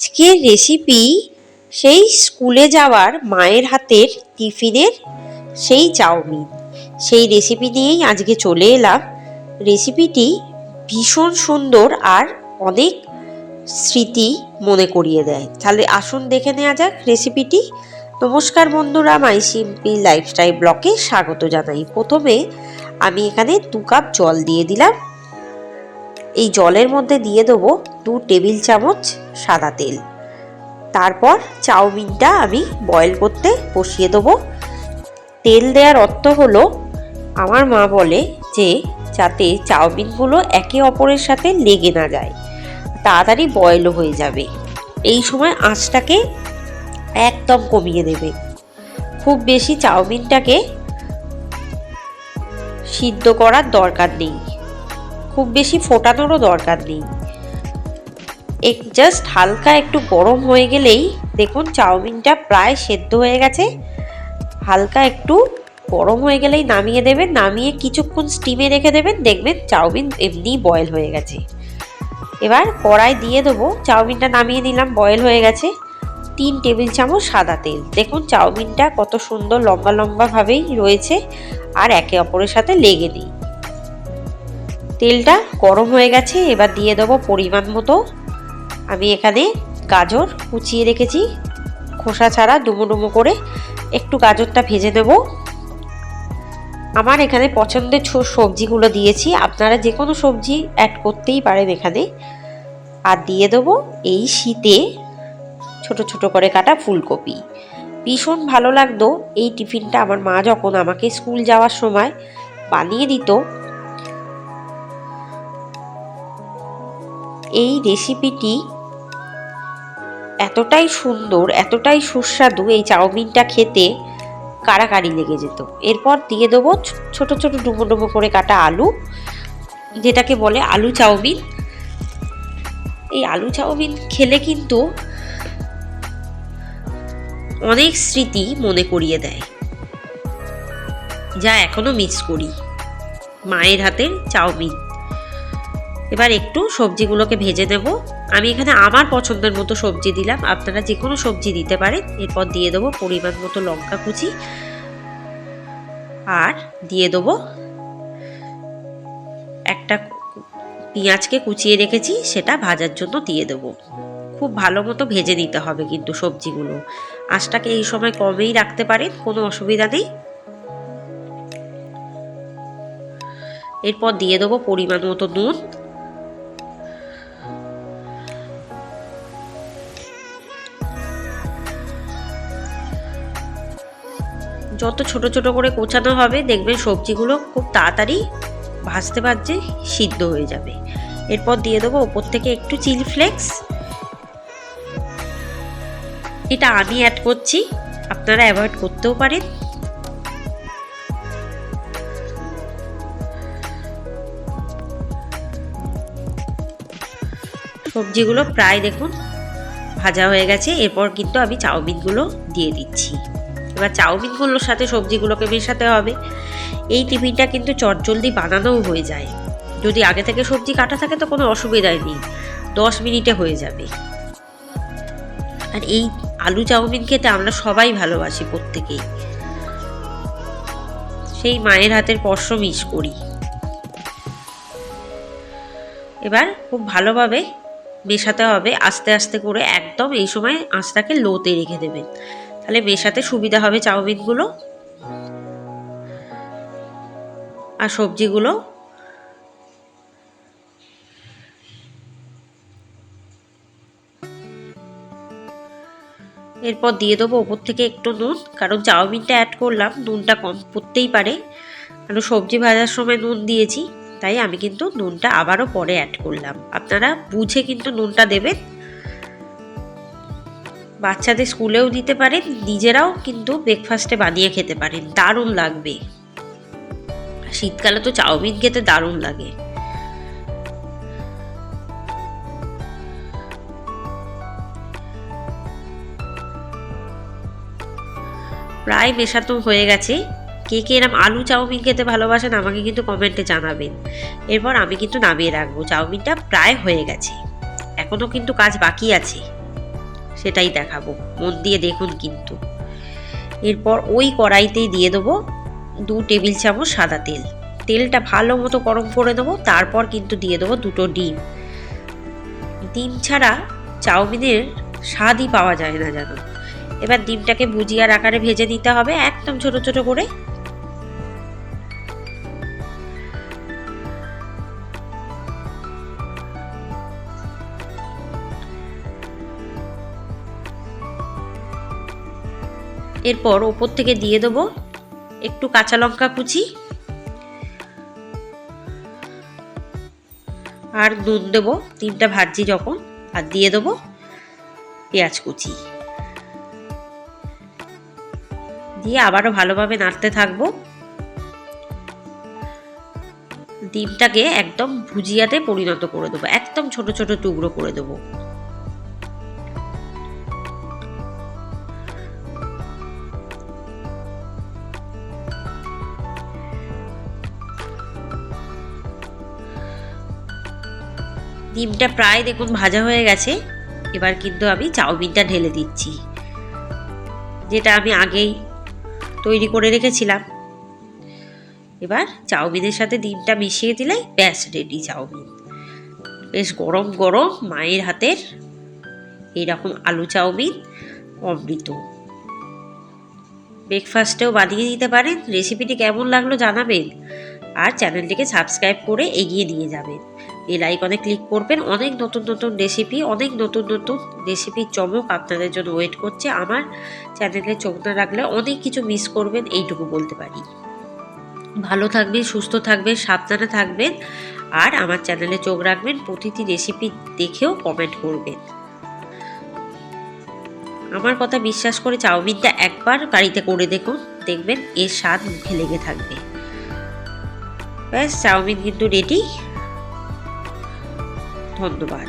আজকের রেসিপি সেই স্কুলে যাওয়ার মায়ের হাতের টিফিনের সেই চাউমিন। সেই রেসিপি নিয়েই আজকে চলে এলাম। রেসিপিটি ভীষণ সুন্দর আর অনেক স্মৃতি মনে করিয়ে দেয়। তাহলে আসুন দেখে নেওয়া যাক রেসিপিটি। নমস্কার বন্ধুরা, মাই সিম্পল লাইফস্টাইল ব্লগে স্বাগত জানাই। প্রথমে আমি এখানে 2 কাপ জল দিয়ে দিলাম। এই জলের মধ্যে দিয়ে দেবো 2 টেবিল চামচ সাদা তেল। তারপর চাউমিনটা আমি বয়েল করতে বসিয়ে দেবো। তেল দেওয়ার অর্থ হলো, আমার মা বলে যে যাতে চাউমিনগুলো একে অপরের সাথে লেগে না যায়, তাড়াতাড়ি বয়েলও হয়ে যাবে। এই সময় আঁচটাকে একদম কমিয়ে দেবে। খুব বেশি চাউমিনটাকে সিদ্ধ করার দরকার নেই, খুব বেশি ফোটানোরও দরকার নেই। জাস্ট হালকা একটু গরম হয়ে গেলেই দেখুন চাউমিনটা প্রায় সেদ্ধ হয়ে গেছে। হালকা একটু গরম হয়ে গেলেই নামিয়ে দেবেন। নামিয়ে কিছুক্ষণ স্টিমে রেখে দেবেন, দেখবেন চাউমিন এমনিই বয়েল হয়ে গেছে। এবার কড়াই দিয়ে দেবো। চাউমিনটা নামিয়ে নিলাম, বয়েল হয়ে গেছে। 3 টেবিল চামচ সাদা তেল। দেখুন চাউমিনটা কত সুন্দর লম্বা লম্বাভাবেই রয়েছে আর একে অপরের সাথে লেগে নেই। তেলটা গরম হয়ে গেছে। এবার দিয়ে দেবো পরিমাণ মতো। আমি এখানে গাজর কুচিয়ে রেখেছি, খোসা ছাড়া ডুমো ডুমো করে। একটু গাজরটা ভেজে নেব। আমার এখানে পছন্দের সবজিগুলো দিয়েছি, আপনারা যে কোনো সবজি অ্যাড করতেই পারেন এখানে। আর দিয়ে দেবো এই শীতে ছোট ছোট করে কাটা ফুলকপি। ভীষণ ভালো লাগতো এই টিফিনটা আমার মা যখন আমাকে স্কুল যাওয়ার সময় বানিয়ে দিত। এই রেসিপিটি এতটাই সুন্দর, এতটাই সুস্বাদু, এই চাউমিনটা খেতে কাড়াকাড়ি লেগে যেত। এরপর দিয়ে দেবো ছোট ছোট ডুমো ডুমো করে কাটা আলু, যেটাকে বলে আলু চাউমিন। এই আলু চাউমিন খেলে কিন্তু অনেক স্মৃতি মনে করিয়ে দেয়, যা এখনো মিস করি মায়ের হাতের চাউমিন। এবার একটু সবজিগুলোকে ভেজে নেব। আমি এখানে আমার পছন্দের মতো সবজি দিলাম, আপনারা যে কোনো সবজি দিতে পারেন। এরপর দিয়ে দেবো পরিমাণ মতো লঙ্কা কুচি, আর দিয়ে দেবো একটা পেঁয়াজকে কুচিয়ে রেখেছি, সেটা ভাজার জন্য দিয়ে দেবো। খুব ভালো মতো ভেজে নিতে হবে কিন্তু সবজিগুলো। আঁচটাকে এই সময় কমেই রাখতে পারেন, কোনো অসুবিধা নেই। এরপর দিয়ে দেবো পরিমাণ মতো নুন। যত ছোট ছোট করে কোচানো হবে, দেখবেন সবজিগুলো খুব তাড়াতাড়ি ভাজতে ভাজতে সিদ্ধ হয়ে যাবে। এরপর দিয়ে দেবো ওপর থেকে একটু চিলি ফ্লেক্স। এটা আমি অ্যাড করছি, আপনারা অ্যাভয়েড করতেও পারেন। সবজিগুলো প্রায় দেখুন ভাজা হয়ে গেছে। এরপর কিন্তু আমি চাউমিনগুলো দিয়ে দিচ্ছি। এবার চাউমিনগুলোর সাথে সবজিগুলোকে মেশাতে হবে। এই টিফিনটা কিন্তু চটজলদি বানানোও হয়ে যায়। যদি আগে থেকে সবজি কাটা থাকে তো কোনো অসুবিধাই নেই, 10 মিনিটে হয়ে যাবে। আর এই আলু চাউমিন খেতে আমরা সবাই ভালোবাসি, প্রত্যেকেই। সেই মায়ের হাতের স্পর্শ মিস করি। এবার খুব ভালোভাবে মেশাতে হবে, আস্তে আস্তে করে। একদম এই সময় আঁচটাকে লোতে রেখে দেবেন, তাহলে মেশাতে সুবিধা হবে চাউমিনগুলো আর সবজিগুলো। এরপর দিয়ে দেবো ওপর থেকে একটু নুন, কারণ চাউমিনটা অ্যাড করলাম, নুনটা কম পড়তেই পারে। কারণ সবজি ভাজার সময় নুন দিয়েছি, তাই আমি কিন্তু নুনটা আবারও পরে অ্যাড করলাম। আপনারা বুঝে কিন্তু নুনটা দেবেন। বাচ্চাদের স্কুলেও দিতে পারেন, নিজেরাও কিন্তু ব্রেকফাস্টে বানিয়ে খেতে পারেন, দারুণ লাগবে। শীতকালে তো চাউমিন খেতে দারুণ লাগে। প্রায় মেশানো হয়ে গেছে। কে কে এরকম আলু চাউমিন খেতে ভালোবাসেন আমাকে কিন্তু কমেন্টে জানাবেন। এরপর আমি কিন্তু নামিয়ে রাখবো। চাউমিনটা প্রায় হয়ে গেছে, এখনও কিন্তু কাজ বাকি আছে। সেটাই দেখাবো, মন দিয়ে দেখুন কিন্তু। এরপর ওই কড়াইতেই দিয়ে দেবো 2 টেবিল চামচ সাদা তেল। তেলটা ভালো মতো গরম করে দেবো, তারপর কিন্তু দিয়ে দেবো 2টো ডিম। ডিম ছাড়া চাউমিনের স্বাদই পাওয়া যায় না জানো। এবার ডিমটাকে ভুজিয়ার আকারে ভেজে নিতে হবে একদম ছোট ছোট করে। এরপর ওপর থেকে দিয়ে দেবো একটু কাঁচা লঙ্কা কুচি আর নুন দেবো ডিমটা ভাজছি যখন, আর দিয়ে দেবো পেঁয়াজ কুচি, দিয়ে আবারও ভালোভাবে নাড়তে থাকবো। ডিমটাকে একদম ভুজিয়াতে পরিণত করে দেবো, একদম ছোট ছোট টুকরো করে দেবো। ডিমটা প্রায় দেখুন ভাজা হয়ে গেছে। এবার কিন্তু আমি চাউমিনটা ঢেলে দিচ্ছি, যেটা আমি আগেই তৈরি করে রেখেছিলাম। এবার চাউমিনের সাথে ডিমটা মিশিয়ে দিলেই ব্যাস রেডি চাউমিন। বেশ গরম গরম মায়ের হাতের এইরকম আলু চাউমিন অমৃত। ব্রেকফাস্টেও বানিয়ে দিতে পারেন। রেসিপিটি কেমন লাগলো জানাবেন, আর চ্যানেলটিকে সাবস্ক্রাইব করে এগিয়ে নিয়ে যাবেন। বেল আইকনে ক্লিক করবেন। অনেক নতুন নতুন রেসিপি, অনেক নতুন নতুন রেসিপির চমক আপনাদের জন্য ওয়েট করছে। আমার চ্যানেলে চোখ না রাখলে অনেক কিছু মিস করবেন, এইটুকু বলতে পারি। ভালো থাকবেন, সুস্থ থাকবেন, সাবধানে থাকবেন, আর আমার চ্যানেলে চোখ রাখবেন। প্রতিটি রেসিপি দেখেও কমেন্ট করবেন। আমার কথা বিশ্বাস করে চাউমিনটা একবার বাড়িতে করে দেখুন, দেখবেন এর স্বাদ মুখে লেগে থাকবে। ব্যাস চাউমিন কিন্তু রেডি। ধন্যবাদ।